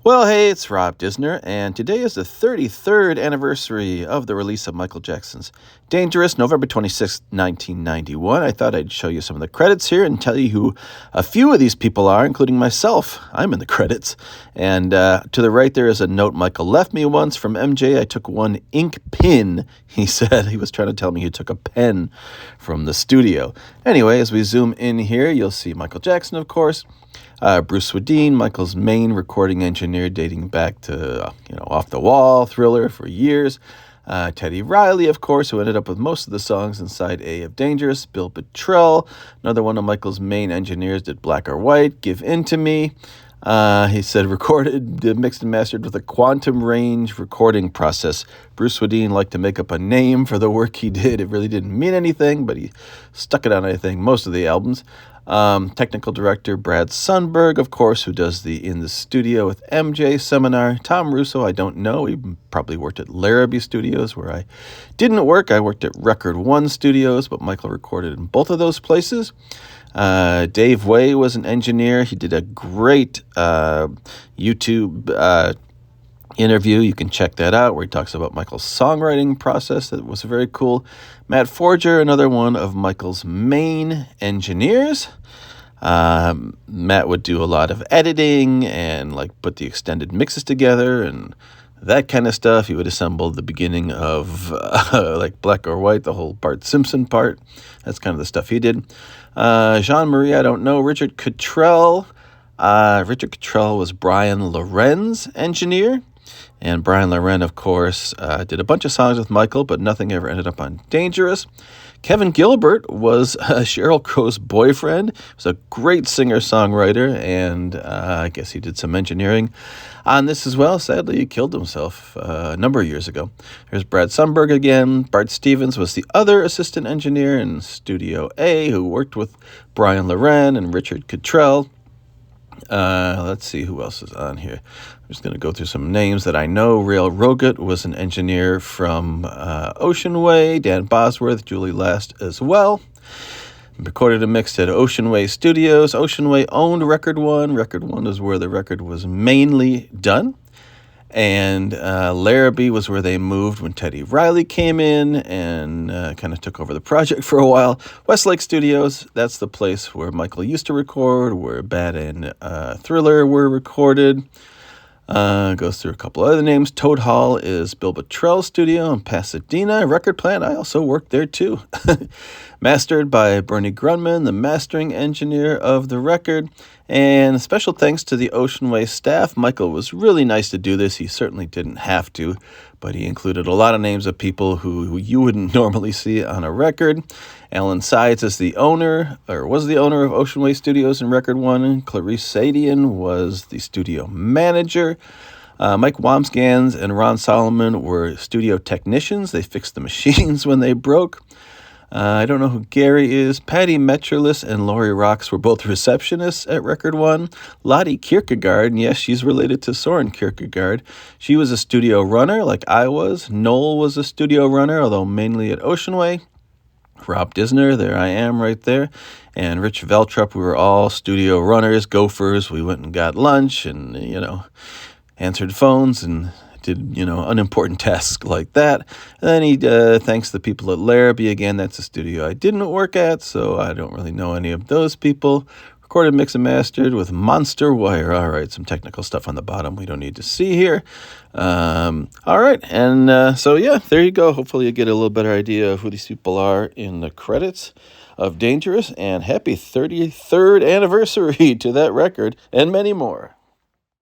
Well, hey, it's Rob Disner, and today is the 33rd anniversary of the release of Michael Jackson's Dangerous, November 26, 1991. I thought I'd show you some of the credits here and tell you who a few of these people are, including myself. I'm in the credits. And to the right there is a note Michael left me once from MJ. I took one ink pin, he said. He was trying to tell me he took a pen from the studio. Anyway, as we zoom in here, you'll see Michael Jackson, of course. Bruce Swedien, Michael's main recording engineer dating back to, Off the Wall, Thriller for years. Teddy Riley, of course, who ended up with most of the songs inside A of Dangerous. Bill Bottrell, another one of Michael's main engineers, did Black or White, Give In to Me. He said recorded, mixed and mastered with a quantum range recording process. Bruce Swedien liked to make up a name for the work he did. It really didn't mean anything, but he stuck it on, I think, most of the albums. Technical director Brad Sundberg, of course, who does the In the Studio with MJ seminar. Tom Russo, I don't know. He probably worked at Larrabee Studios, where I didn't work. I worked at Record One Studios, but Michael recorded in both of those places. Dave Way was an engineer. He did a great YouTube interview. You can check that out, where he talks about Michael's songwriting process. That was very cool. Matt Forger, another one of Michael's main engineers. Matt would do a lot of editing and put the extended mixes together and that kind of stuff. He would assemble the beginning of Black or White, the whole Bart Simpson part. That's kind of the stuff he did. Jean-Marie, I don't know. Richard Cottrell. Richard Cottrell was Brian Loren's engineer. And Brian Loren, of course, did a bunch of songs with Michael, but nothing ever ended up on Dangerous. Kevin Gilbert was Sheryl Crow's boyfriend. He was a great singer-songwriter, and I guess he did some engineering on this as well. Sadly, he killed himself a number of years ago. There's Brad Sundberg again. Bart Stevens was the other assistant engineer in Studio A, who worked with Brian Loren and Richard Cottrell. Let's see who else is on here. I'm just going to go through some names that I know. Rael Rogut was an engineer from Ocean Way. Dan Bosworth, Julie Last as well. Recorded and mixed at Ocean Way Studios. Ocean Way owned Record One. Record One is where the record was mainly done. And Larrabee was where they moved when Teddy Riley came in and kind of took over the project for a while. Westlake Studios, that's the place where Michael used to record, where Bad and Thriller were recorded. Goes through a couple other names. Toad Hall is Bill Bottrell's studio in Pasadena. Record Plant, I also worked there too. Mastered by Bernie Grunman, the mastering engineer of the record. And special thanks to the Ocean Way staff. Michael was really nice to do this. He certainly didn't have to, but he included a lot of names of people who you wouldn't normally see on a record. Alan Sides is the owner, or was the owner of Ocean Way Studios and Record One. Clarice Sadian was the studio manager. Mike Wamsgans and Ron Solomon were studio technicians. They fixed the machines when they broke. I don't know who Gary is. Patty Metrolis and Lori Rocks were both receptionists at Record One. Lottie Kierkegaard, and yes, she's related to Soren Kierkegaard. She was a studio runner like I was. Noel was a studio runner, although mainly at Ocean Way. Rob Disner, there I am right there. And Rich Veltrup, we were all studio runners, gophers. We went and got lunch and, answered phones and did, unimportant tasks like that. And then he thanks the people at Larrabee. Again, that's a studio I didn't work at, so I don't really know any of those people. Recorded, mixed, and mastered with Monster Wire. All right, some technical stuff on the bottom we don't need to see here. All right, and so, yeah, there you go. Hopefully you get a little better idea of who these people are in the credits of Dangerous, and happy 33rd anniversary to that record, and many more.